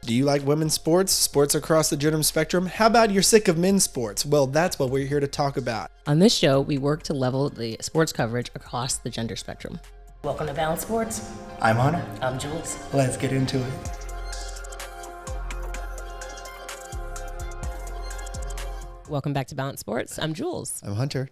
Do you like women's sports? Sports across the gender spectrum? How about you're sick of men's sports? Well, that's what we're here to talk about. On this show, we work to level the sports coverage across the gender spectrum. Welcome to Balance Sports. I'm Hunter. I'm Jewelz. Let's get into it. Welcome back to Balance Sports. I'm Jewelz. I'm Hunter.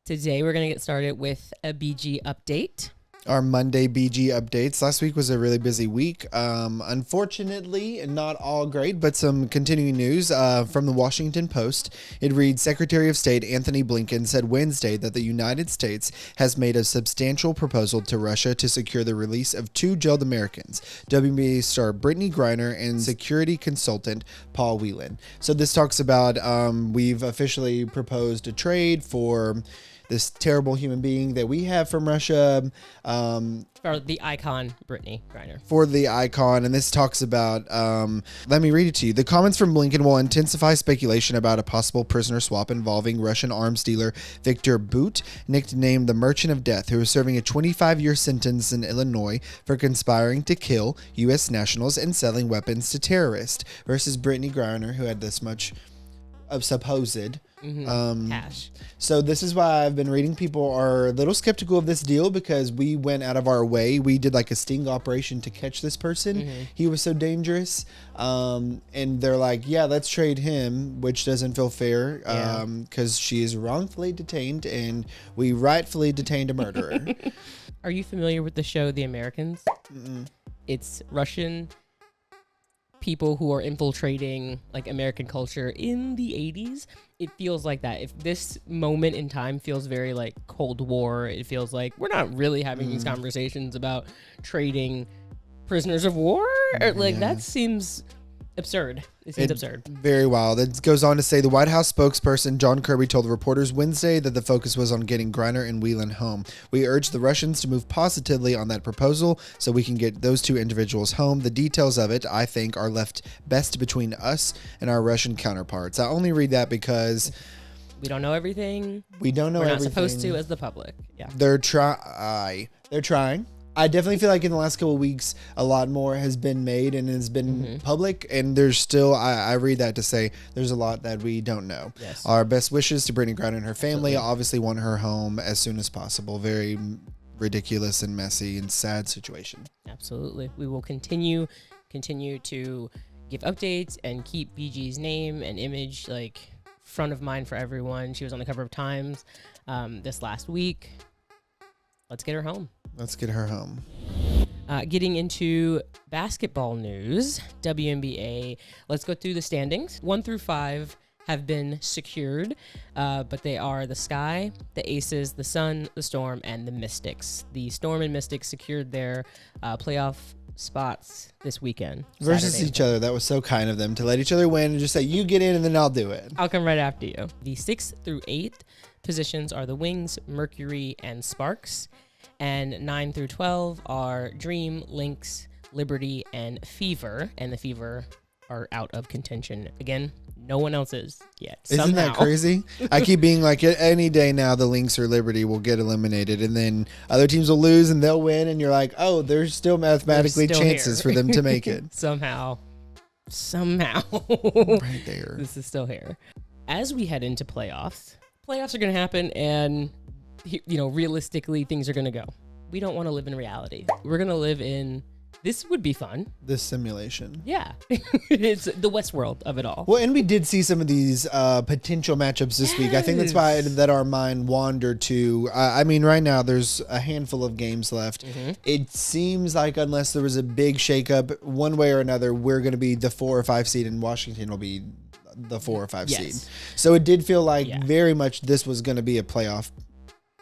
Today, we're going to get started with a BG update. Our Monday BG updates. Last week was a really busy week. Unfortunately, not all great, but some continuing news from the Washington Post. It reads, Secretary of State Anthony Blinken said Wednesday that the United States has made a substantial proposal to Russia to secure the release of two jailed Americans, WNBA star Brittany Griner and security consultant Paul Whelan. So this talks about we've officially proposed a trade for this terrible human being that we have from Russia. For the icon, Brittany Griner. For the icon. And this talks about, let me read it to you. The comments from Blinken will intensify speculation about a possible prisoner swap involving Russian arms dealer Viktor Bout, nicknamed the Merchant of Death, who is serving a 25-year sentence in Illinois for conspiring to kill U.S. nationals and selling weapons to terrorists, versus Brittany Griner, who had this much of supposed cash. So this is why I've been reading. People are a little skeptical of this deal because we went out of our way. We did like a sting operation to catch this person. He was so dangerous. And they're like, yeah, let's trade him, which doesn't feel fair because she is wrongfully detained and we rightfully detained a murderer. Are you familiar with the show The Americans? It's Russian people who are infiltrating like American culture in the 80s. It feels like that. If this moment in time feels very like Cold War, it feels like we're not really having these conversations about trading prisoners of war. That seems absurd. It seems absurd. Very wild. It goes on to say the White House spokesperson John Kirby told reporters Wednesday that the focus was on getting Griner and Whelan home. We urge the Russians to move positively on that proposal so we can get those two individuals home. The details of it, I think, are left best between us and our Russian counterparts. I only read that because we don't know everything. We don't know everything. We're not supposed to as the public. Yeah. They're trying. I definitely feel like in the last couple of weeks, a lot more has been made and has been public. And there's still, I read that to say there's a lot that we don't know. Yes. Our best wishes to Brittany Griner and her family. Absolutely. Obviously want her home as soon as possible. Very ridiculous and messy and sad situation. Absolutely. We will continue to give updates and keep BG's name and image like front of mind for everyone. She was on the cover of Times this last week. Let's get her home. Let's get her home. Getting into basketball news, WNBA. Let's go through the standings. 1 through 5 have been secured, but they are the Sky, the Aces, the Sun, the Storm, and the Mystics. The Storm and Mystics secured their playoff spots this weekend. Versus Saturday. each other. That was so kind of them to let each other win and just say, you get in and then I'll do it. I'll come right after you. The 6th through 8th positions are the Wings, Mercury, and Sparks. And 9 through 12 are Dream, Lynx, Liberty, and Fever. And the Fever are out of contention. Again, no one else is yet. Isn't that crazy? I keep being like, any day now, the Lynx or Liberty will get eliminated. And then other teams will lose and they'll win. And you're like, oh, there's still mathematically chances for them to make it. Somehow. Right there. This is still here. As we head into playoffs are going to happen. And realistically, things are going to go. We don't want to live in reality. We're going to live in, this would be fun. This simulation. Yeah. It's the Westworld of it all. Well, and we did see some of these potential matchups this week. I think that's why that our mind wandered to, right now there's a handful of games left. It seems like unless there was a big shakeup, one way or another, we're going to be the 4 or 5 seed and Washington will be the 4 or 5 seed. So it did feel like very much this was going to be a playoff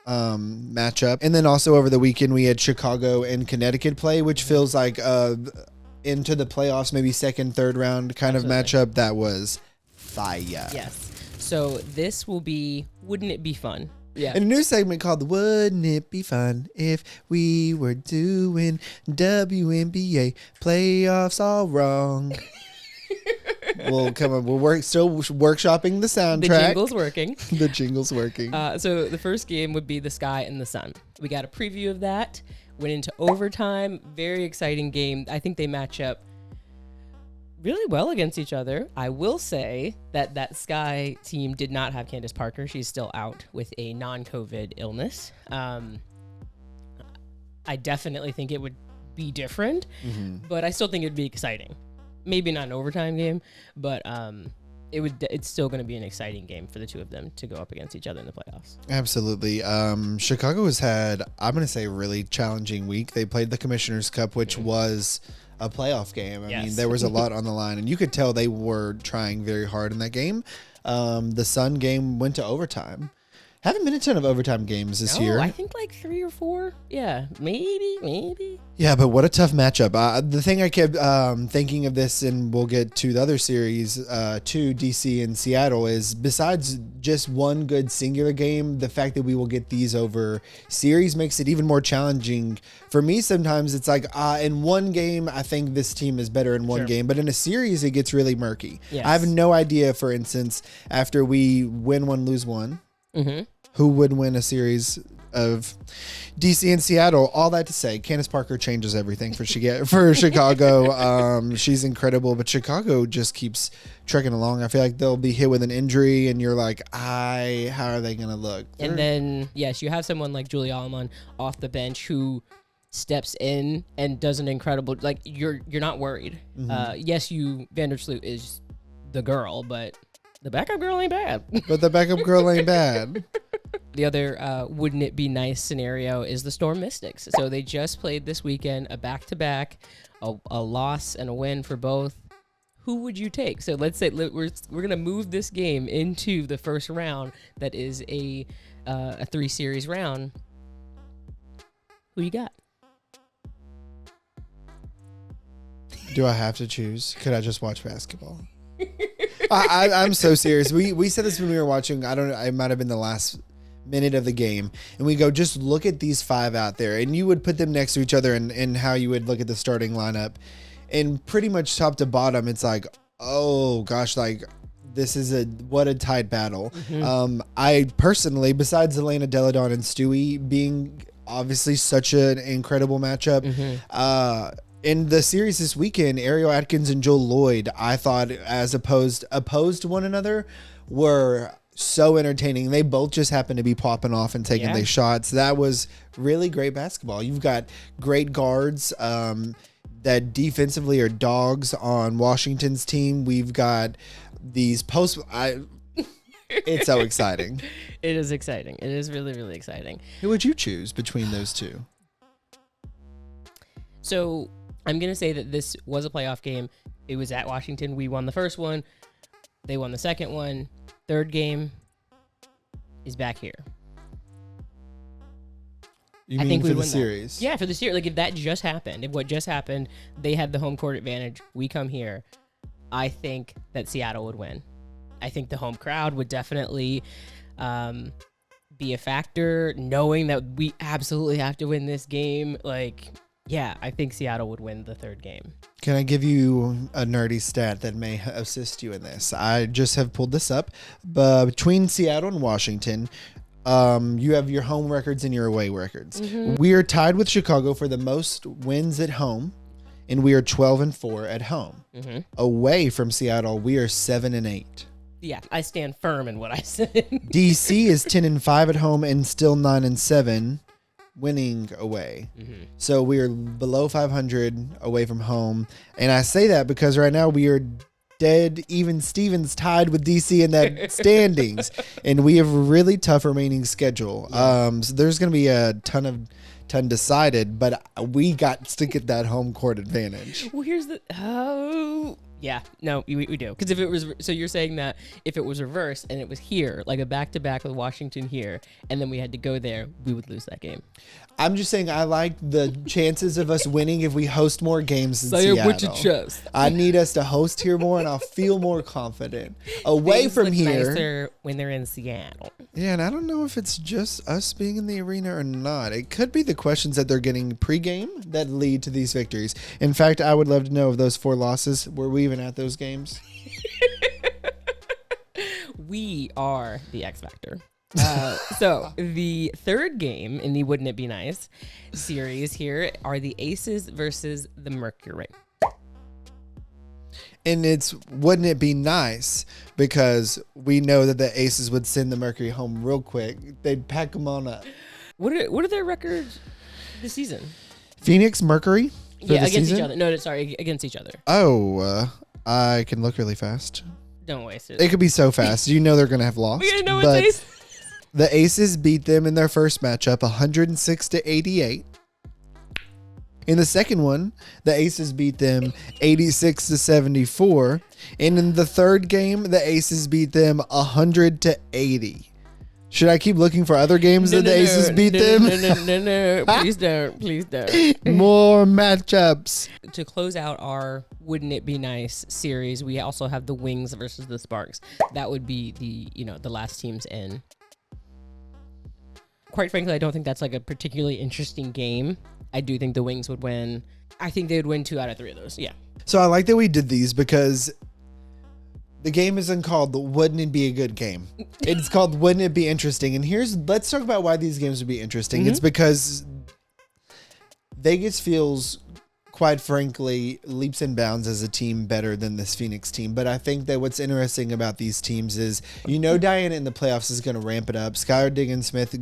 matchup. And then also over the weekend we had Chicago and Connecticut play, which feels like into the playoffs, maybe second, third round kind of matchup. That was fire. Yes. So this will be, wouldn't it be fun? Yeah. And a new segment called Wouldn't It Be Fun If We Were Doing WNBA Playoffs All Wrong. We'll come up. Still workshopping the soundtrack. The jingle's working. The jingle's working. So the first game would be the Sky and the Sun. We got a preview of that. Went into overtime. Very exciting game. I think they match up really well against each other. I will say that Sky team did not have Candace Parker. She's still out with a non-COVID illness. I definitely think it would be different, but I still think it'd be exciting. Maybe not an overtime game, but it's still going to be an exciting game for the two of them to go up against each other in the playoffs. Absolutely. Chicago has had, I'm going to say, a really challenging week. They played the Commissioner's Cup, which was a playoff game. I mean, there was a lot on the line, and you could tell they were trying very hard in that game. The Sun game went to overtime. Haven't been a ton of overtime games this year. I think like 3 or 4. Yeah, maybe. Yeah, but what a tough matchup. The thing I kept thinking of this, and we'll get to the other series, to DC and Seattle, is besides just one good singular game, the fact that we will get these over series makes it even more challenging. For me, sometimes it's like, in one game, I think this team is better in one game, but in a series, it gets really murky. Yes. I have no idea, for instance, after we win one, lose one, who would win a series of DC and Seattle. All that to say, Candace Parker changes everything for Chicago. She's incredible, but Chicago just keeps trekking along. I feel like they'll be hit with an injury, and you're like, how are they going to look? And then, yes, you have someone like Julie Allman off the bench who steps in and does an incredible, like, you're not worried. Yes, Vandersloot is the girl, but the backup girl ain't bad. The other wouldn't it be nice scenario is the Storm Mystics. So they just played this weekend, a back-to-back, a loss and a win for both. Who would you take? So let's say we're going to move this game into the first round that is a 3-series round. Who you got? Do I have to choose? Could I just watch basketball? I'm so serious. We said this when we were watching. I don't know. It might have been the last minute of the game, and we go, just look at these 5 out there, and you would put them next to each other, and how you would look at the starting lineup, and pretty much top to bottom, it's like, oh gosh, like this is what a tight battle. I personally, besides Elena Deladon and Stewie being obviously such an incredible matchup, in the series this weekend, Ariel Atkins and Joel Lloyd, I thought, as opposed to one another, were so entertaining. They both just happened to be popping off and taking their shots. That was really great basketball. You've got great guards that defensively are dogs on Washington's team. We've got these it's so exciting. It is exciting. It is really, really exciting. Who would you choose between those two? So I'm going to say that this was a playoff game. It was at Washington. We won the first one. They won the second one. Third game is back here. I think for the series? Yeah, for the series. Like, if that just happened, if what just happened, they had the home court advantage, we come here, I think that Seattle would win. I think the home crowd would definitely be a factor, knowing that we absolutely have to win this game. Like, yeah, I think Seattle would win the third game. Can I give you a nerdy stat that may assist you in this? I just have pulled this up. But between Seattle and Washington, you have your home records and your away records. We are tied with Chicago for the most wins at home, and we are 12-4 at home. Away from Seattle, we are 7-8. Yeah, I stand firm in what I said. DC is 10-5 at home and still 9-7. Winning away. So we are below 500 away from home. And I say that because right now we are dead even Stevens tied with DC in that standings. And we have a really tough remaining schedule. So there's going to be a ton decided, but we got to get that home court advantage. Well, here's the... Yeah, no, we do. Because if it was... So you're saying that if it was reversed and it was here, like a back-to-back with Washington here, and then we had to go there, we would lose that game. I'm just saying I like the chances of us winning if we host more games in Seattle. Say it with your chest. I need us to host here more, and I'll feel more confident. Away Things from look here... nicer when they're in Seattle. Yeah, and I don't know if it's just us being in the arena or not. It could be the questions that they're getting pregame that lead to these victories. In fact, I would love to know, of those 4 losses, were we even at those games? We are the X Factor. So the third game in the Wouldn't It Be Nice series here are the Aces versus the Mercury. And wouldn't it be nice, because we know that the Aces would send the Mercury home real quick. They'd pack them on up. What are their records this season? Phoenix Mercury for the against season? each other. No, sorry, against each other. Oh, I can look really fast. Don't waste it. It could be so fast. You know they're going to have lost. We gotta know but what Ace. the Aces beat them in their first matchup 106-88. In the second one, the Aces beat them 86-74. And in the third game, the Aces beat them 100-80. Should I keep looking for other games that the Aces beat them? No. Please don't. Please don't. More matchups. To close out our Wouldn't It Be Nice series, we also have the Wings versus the Sparks. That would be the last teams in. Quite frankly, I don't think that's like a particularly interesting game. I do think the Wings would win. I think they would win 2 out of 3 of those. Yeah. So I like that we did these because the game isn't called Wouldn't It Be a Good Game? It's called Wouldn't It Be Interesting? And let's talk about why these games would be interesting. Mm-hmm. It's because Vegas feels, quite frankly, leaps and bounds as a team better than this Phoenix team. But I think that what's interesting about these teams is, Diana in the playoffs is going to ramp it up. Skylar Diggins-Smith,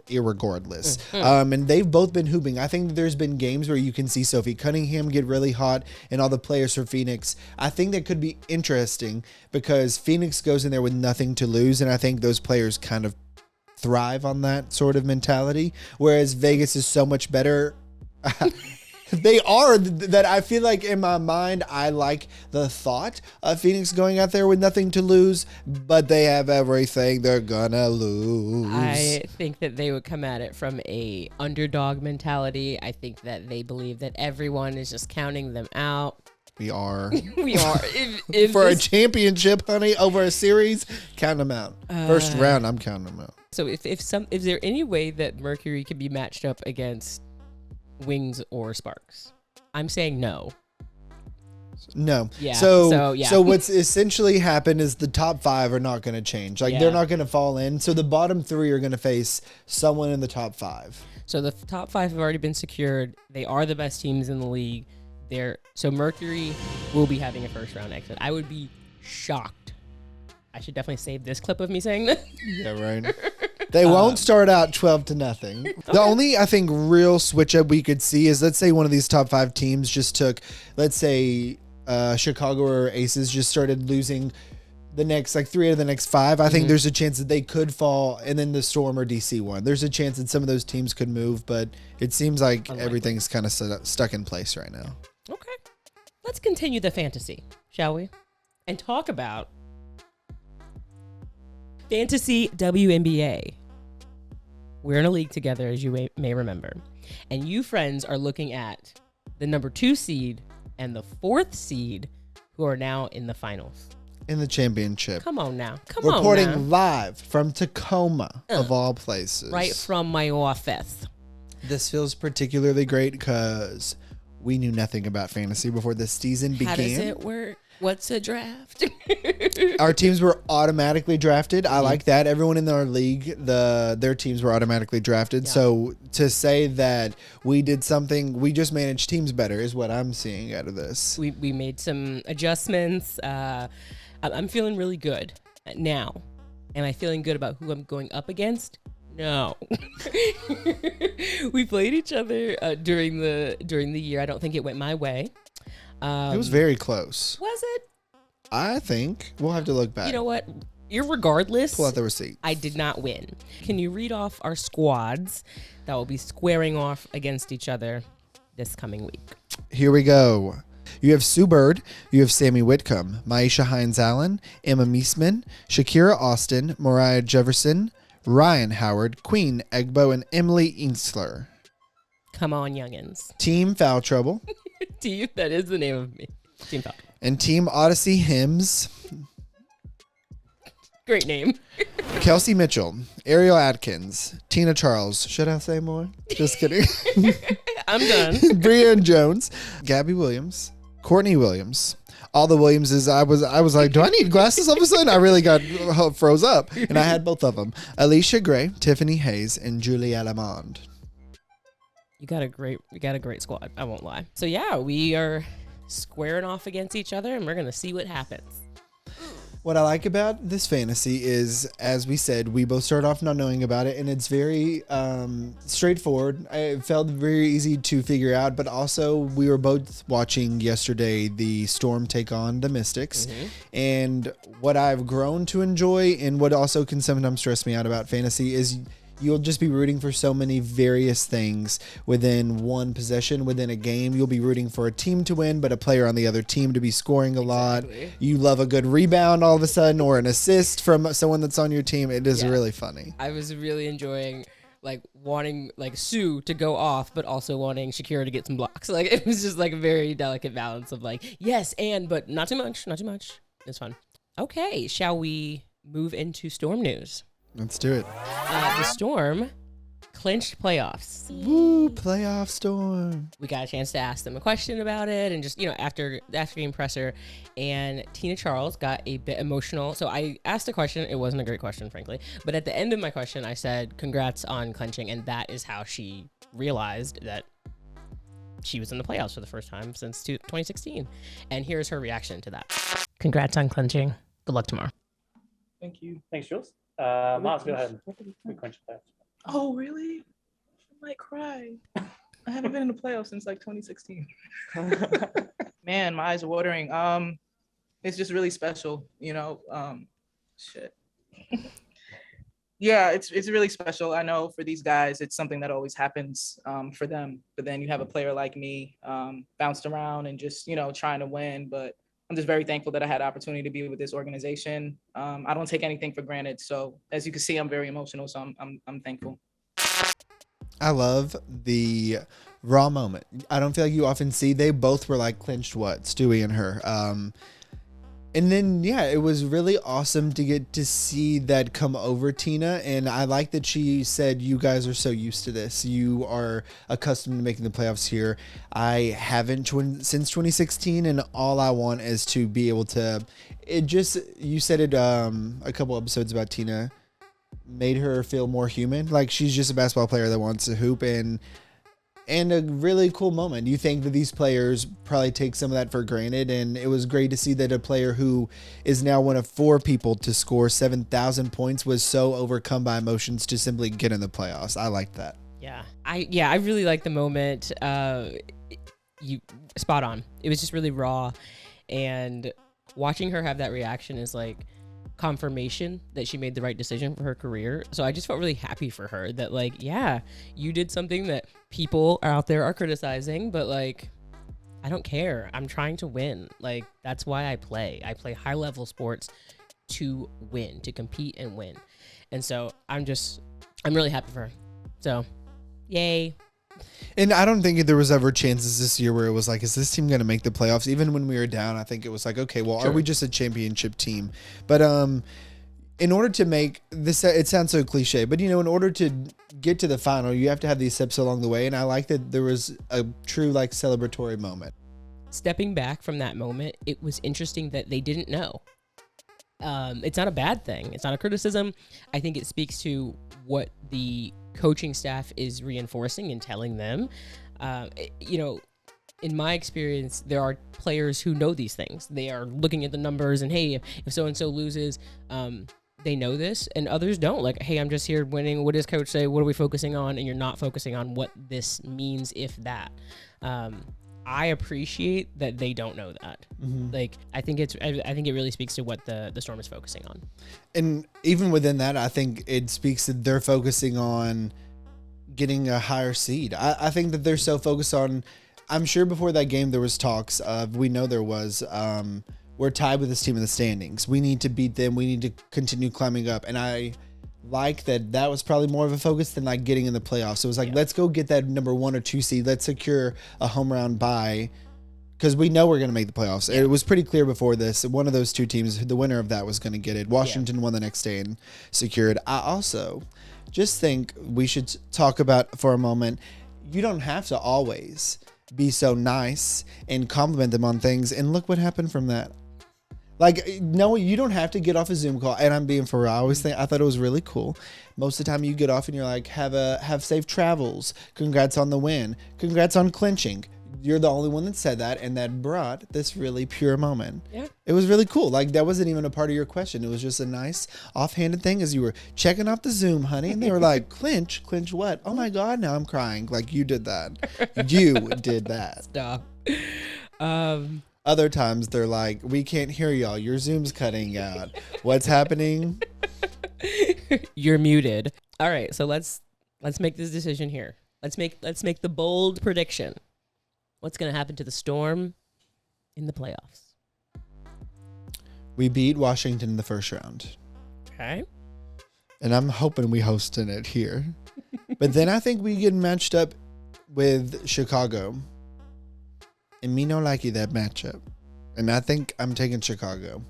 irregardless. Mm-hmm. And they've both been hooping. I think that there's been games where you can see Sophie Cunningham get really hot and all the players for Phoenix. I think that could be interesting because Phoenix goes in there with nothing to lose. And I think those players kind of thrive on that sort of mentality. Whereas Vegas is so much better. They are that I feel like in my mind, I like the thought of Phoenix going out there with nothing to lose, but they have everything they're gonna lose. I think that they would come at it from a underdog mentality. I think that they believe that everyone is just counting them out. We are. We are. If For a championship, honey, over a series, count them out. First round, I'm counting them out. So is there any way that Mercury can be matched up against Wings or Sparks? I'm saying no. No. Yeah. So yeah. what's essentially happened is the top 5 are not going to change. Like they're not going to fall in. So the bottom 3 are going to face someone in the top 5. So the top 5 have already been secured. They are the best teams in the league. So Mercury will be having a first round exit. I would be shocked. I should definitely save this clip of me saying that. Yeah, right. They won't start out 12-0. Okay. The only, I think, real switch up we could see is, let's say one of these top 5 teams just took, let's say Chicago or Aces just started losing the next 3 out of the next 5. I think there's a chance that they could fall, and then the Storm or DC one. There's a chance that some of those teams could move, but it seems like everything's kind of stuck in place right now. Okay. Let's continue the fantasy, shall we? And talk about Fantasy WNBA. We're in a league together, as you may remember. And you friends are looking at the number 2 seed and the 4th seed who are now in the finals. In the championship. Come on now. Reporting live from Tacoma, of all places. Right from my office. This feels particularly great because we knew nothing about fantasy before the season began. How does it work? What's a draft? Our teams were automatically drafted. I like that. Everyone in our league, their teams were automatically drafted. Yeah. So to say that we did something, we just managed teams better is what I'm seeing out of this. We made some adjustments. I'm feeling really good now. Am I feeling good about who I'm going up against? No. We played each other during the year. I don't think it went my way. It was very close. Was it? I think. We'll have to look back. You know what? Irregardless, pull out the receipt. I did not win. Can you read off our squads that will be squaring off against each other this coming week? Here we go. You have Sue Bird, you have Sammy Whitcomb, Maisha Hines-Allen, Emma Meesman, Shakira Austin, Mariah Jefferson, Ryan Howard, Queen Egbo, and Emily Insler. Come on, youngins. Team Foul Trouble. Team, that is the name of me. Team Foul. And Team Odyssey Hymns. Great name. Kelsey Mitchell, Ariel Atkins, Tina Charles. Should I say more? Just kidding. I'm done. Brianne Jones, Gabby Williams, Courtney Williams. All the Williamses. I was like, do I need glasses all of a sudden? I really got froze up, and I had both of them. Alicia Gray, Tiffany Hayes, and Julia Lamond. You got a great squad. I won't lie. So yeah, we are squaring off against each other, and we're going to see what happens. What I like about this fantasy is, as we said, we both start off not knowing about it, and it's very straightforward. It felt very easy to figure out, but also we were both watching yesterday the Storm take on the Mystics, and what I've grown to enjoy and what also can sometimes stress me out about fantasy is you'll just be rooting for so many various things within one possession, within a game. You'll be rooting for a team to win, but a player on the other team to be scoring a lot. You love a good rebound all of a sudden, or an assist from someone that's on your team. It is really funny. I was really enjoying wanting Sue to go off, but also wanting Shakira to get some blocks. It was just a very delicate balance of yes, but not too much, not too much. It's fun. Okay, shall we move into Storm news? Let's do it. The Storm clinched playoffs. Woo, playoff Storm. We got a chance to ask them a question about it, and just, after the game presser, and Tina Charles got a bit emotional. So I asked a question. It wasn't a great question, frankly. But at the end of my question, I said, congrats on clinching, and that is how she realized that she was in the playoffs for the first time since 2016. And here's her reaction to that. Congrats on clinching. Good luck tomorrow. Thank you. Thanks, Jewelz. Miles, go ahead. We clinch that. Oh, really? I might cry. I haven't been in the playoffs since 2016. Man, my eyes are watering. It's just really special, shit. Yeah, it's really special. I know for these guys, it's something that always happens for them. But then you have a player like me bounced around and just, trying to win. But I'm just very thankful that I had the opportunity to be with this organization. I don't take anything for granted. So as you can see, I'm very emotional. So I'm thankful. I love the raw moment. I don't feel like you often see. They both were clinched Stewie and her. And then, it was really awesome to get to see that come over Tina. And I like that she said, you guys are so used to this. You are accustomed to making the playoffs here. I haven't since 2016. And all I want is to be able to, you said it a couple episodes about Tina, made her feel more human. She's just a basketball player that wants to hoop, and a really cool moment. You think that these players probably take some of that for granted, and it was great to see that a player who is now one of 4 people to score 7,000 points was so overcome by emotions to simply get in the playoffs. I like that. Yeah, I really like the moment. You spot on. It was just really raw, and watching her have that reaction is confirmation that she made the right decision for her career. So I just felt really happy for her that you did something that people out there are criticizing, but I don't care. I'm trying to win. That's why I play. I play high level sports to win, to compete and win. And so I'm really happy for her. So yay. And I don't think there was ever chances this year where it was is this team going to make the playoffs? Even when we were down, I think it was okay, well, sure. Are we just a championship team? But in order to make this, it sounds so cliche, but in order to get to the final, you have to have these steps along the way. And I like that there was a true celebratory moment. Stepping back from that moment, it was interesting that they didn't know. It's not a bad thing. It's not a criticism. I think it speaks to what the coaching staff is reinforcing and telling them. In my experience, there are players who know these things. They are looking at the numbers and, hey, if so-and-so loses, they know this, and others don't. Hey, I'm just here winning. What does coach say? What are we focusing on? And you're not focusing on what this means, if that. I appreciate that they don't know that. Mm-hmm. I think it really speaks to what the Storm is focusing on. And even within that, I think it speaks that they're focusing on getting a higher seed. I think that they're so focused on, I'm sure before that game there was talks of, we know there was, we're tied with this team in the standings. We need to beat them. We need to continue climbing up. And I like that was probably more of a focus than getting in the playoffs. It was let's go get that number 1 or 2 seed. Let's secure a home round bye, because we know we're going to make the playoffs. Yeah. It was pretty clear before this. One of those 2 teams, the winner of that, was going to get it. Washington won the next day and secured. I also just think we should talk about for a moment, you don't have to always be so nice and compliment them on things. And look what happened from that. No, you don't have to get off a Zoom call. And I'm being for real. I thought it was really cool. Most of the time you get off and you're have safe travels. Congrats on the win. Congrats on clinching. you're the only one that said that, and that brought this really pure moment. Yeah. It was really cool. Like, that wasn't even a part of your question. It was just a nice offhanded thing as you were checking off the Zoom, honey. And they were like, Clinch what? Oh my God, now I'm crying. Like, you did that. You did that. Stop. Other times they're like, we can't hear y'all. Your Zoom's cutting out. What's happening? You're muted. All right, so let's make this decision here. Let's make the bold prediction. What's gonna happen to the Storm in the playoffs? We beat Washington in the first round. Okay. And I'm hoping we hosting it here. But then I think we get matched up with Chicago. And me no likey that matchup. And I think I'm taking Chicago.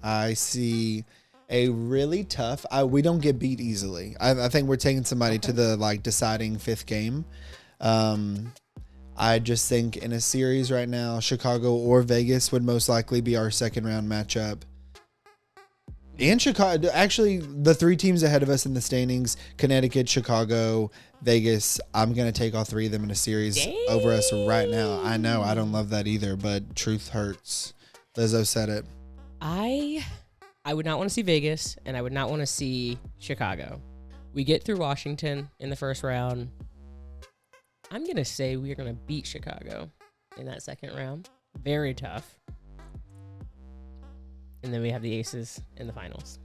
I see a really tough. We don't get beat easily. I think we're taking somebody to the like deciding fifth game. I just think in a series right now, Chicago or Vegas would most likely be our second round matchup. And Chicago, actually, the three teams ahead of us in the standings, Connecticut, Chicago, Vegas, I'm going to take all three of them in a series over us right now. I know, I don't love that either, but truth hurts. Lizzo said it. I would not want to see Vegas, and I would not want to see Chicago. We get through Washington in the first round. I'm going to say we are going to beat Chicago in that second round. Very tough. And then we have the Aces in the finals.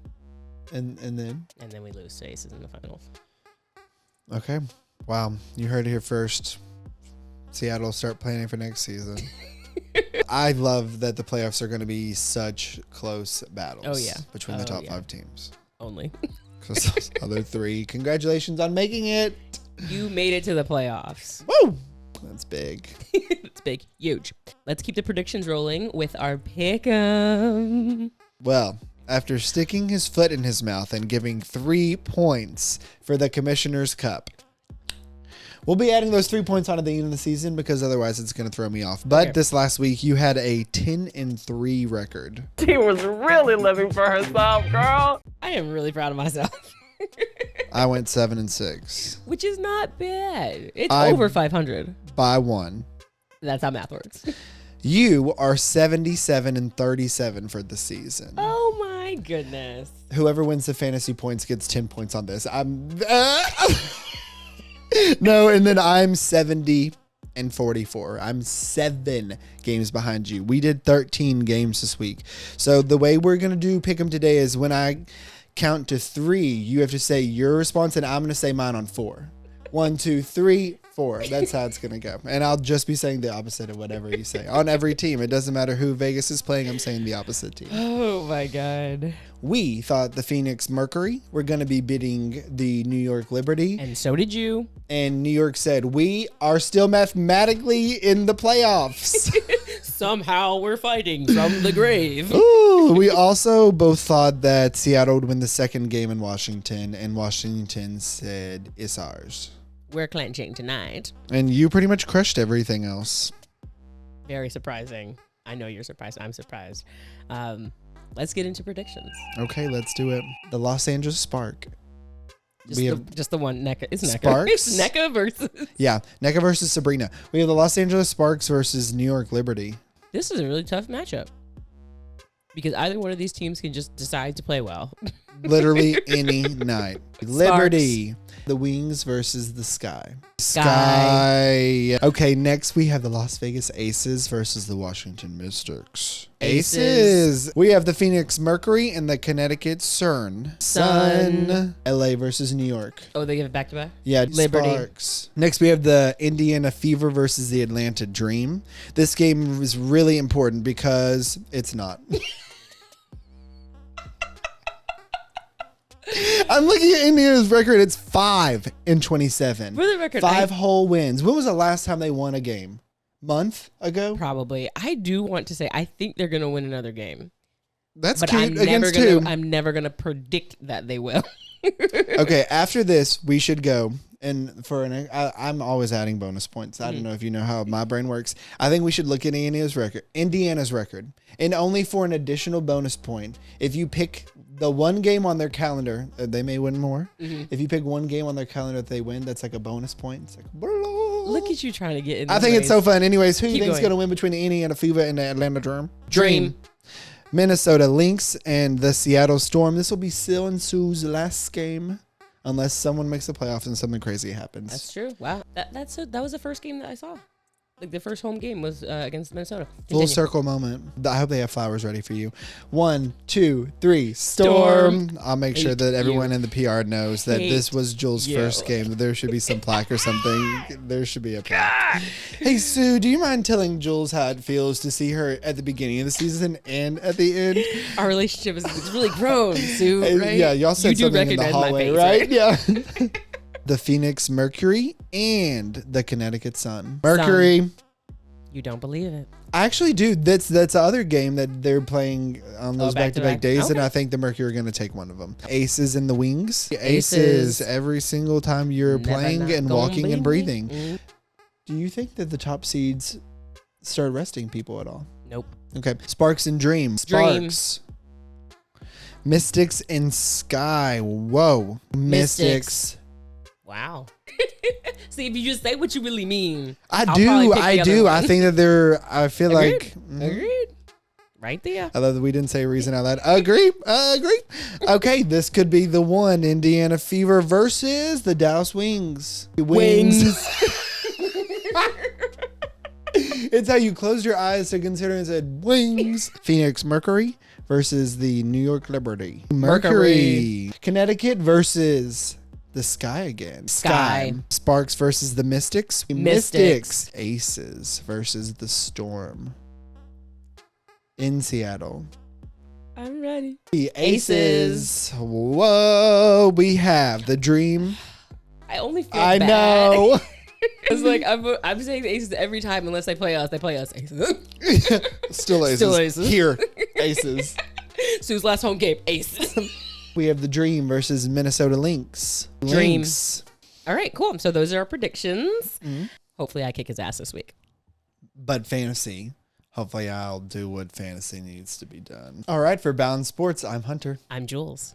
And then? And then we lose to Aces in the finals. Okay. Wow. You heard it here first. Seattle start planning for next season. I love that the playoffs are going to be such close battles between the top five teams. Only. Because those other three, congratulations on making it. You made it to the playoffs. Woo! That's big. It's big. Huge. Let's keep the predictions rolling with our pick'em. Well, after sticking his foot in his mouth and giving 3 points for the Commissioner's Cup, we'll be adding those 3 points on at the end of the season because otherwise it's going to throw me off. But this last week, you had a 10-3 record. She was really living for herself, girl. I am really proud of myself. I went 7-6. Which is not bad. It's over 500. By 1. That's how math works. You are 77-37 for the season. Oh my goodness. Whoever wins the fantasy points gets 10 points on this. No, and then I'm 70-44. I'm 7 games behind you. We did 13 games this week. So the way we're going to do pick 'em today is when I count to 3, you have to say your response and I'm going to say mine on 4. 1, 2, 3, 4. That's how it's going to go. And I'll just be saying the opposite of whatever you say on every team. It doesn't matter who Vegas is playing. I'm saying the opposite team. Oh my God. We thought the Phoenix Mercury were going to be beating the New York Liberty. And so did you. And New York said, we are still mathematically in the playoffs. Somehow we're fighting from the grave. Ooh, we also both thought that Seattle would win the second game in Washington. And Washington said, it's ours. We're clenching tonight. And you pretty much crushed everything else. Very surprising. I know you're surprised. I'm surprised. Let's get into predictions. Okay, let's do it. The Los Angeles Spark. Just the one. NECA. It's NECA. Sparks? It's NECA versus. Yeah, NECA versus Sabrina. We have the Los Angeles Sparks versus New York Liberty. This is a really tough matchup. Because either one of these teams can just decide to play well. Literally any night. Liberty. The Wings versus the Sky. Sky. Okay, next we have the Las Vegas Aces versus the Washington Mystics. Aces. We have the Phoenix Mercury and the Connecticut Sun. LA versus New York. Oh, they give it back to back? Yeah, Liberty. Sparks. Next we have the Indiana Fever versus the Atlanta Dream. This game is really important because it's not. I'm looking at Indiana's record. It's 5-27. For the record, 5 whole wins. When was the last time they won a game? Month ago? Probably. I do want to say I think they're going to win another game. That's but cute against 2. I'm never going to predict that they will. Okay, after this, we should go. And I'm always adding bonus points. I don't know if you know how my brain works. I think we should look at Indiana's record. And only for an additional bonus point, if you pick the one game on their calendar, they may win more. If you pick one game on their calendar that they win, that's like a bonus point. It's like, blah. Look at you trying to get in. I think it's so fun. Anyways, who do you Keep think's going. going to win between the Indiana Fever and the Atlanta Dream? Dream. Minnesota Lynx and the Seattle Storm. This will be Sil and Sue's last game, unless someone makes the playoffs and something crazy happens. That's true. Wow. That was the first game that I saw. Like the first home game was against Minnesota. Full Continue. circle moment. I hope they have flowers ready for you. 1, 2, 3. Storm. I'll make sure that everyone in the PR knows that this was Jewelz' first game. There should be some plaque or something. There should be a plaque. Hey, Sue, do you mind telling Jewelz how it feels to see her at the beginning of the season and at the end? Our relationship is really grown, Sue. Hey, Right? yeah, y'all said You do something in the recognize my hallway, face, right? Yeah. The Phoenix Mercury and the Connecticut Sun. Mercury. You don't believe it. I actually do. That's the other game that they're playing on those back-to-back days, and Okay. I think the Mercury are going to take one of them. Aces and the Wings. Aces. Every single time you're Never playing not and gonna walking be and me. breathing. Mm. Do you think that the top seeds start resting people at all? Nope. Okay. Sparks and Dream. Dream. Sparks. Mystics and Sky. Whoa. Mystics. Wow. See, if you just say what you really mean. I I'll do. probably pick the I other do. one. I think that they're. I feel Agreed. like. Agreed. Right there. I love that we didn't say reason out loud. Agree. Agree. Okay, this could be the one. Indiana Fever versus the Dallas Wings. It's how you closed your eyes to consider and said wings. Phoenix Mercury versus the New York Liberty. Mercury. Connecticut versus the Sky again. Sky. Sparks versus the Mystics. Mystics. Aces versus the Storm. In Seattle. I'm ready. The Aces. Whoa. We have the Dream. I only feel I bad. know. It's like I'm saying the Aces every time unless they play us. They play us. Aces. Still Aces. Still Aces. Here. Aces. Sue's last home game. Aces. We have the Dream versus Minnesota Lynx. Dream. Lynx. All right, cool. So those are our predictions. Mhm. Hopefully I kick his ass this week. But fantasy. Hopefully I'll do what fantasy needs to be done. All right, for Bound Sports, I'm Hunter. I'm Jewelz.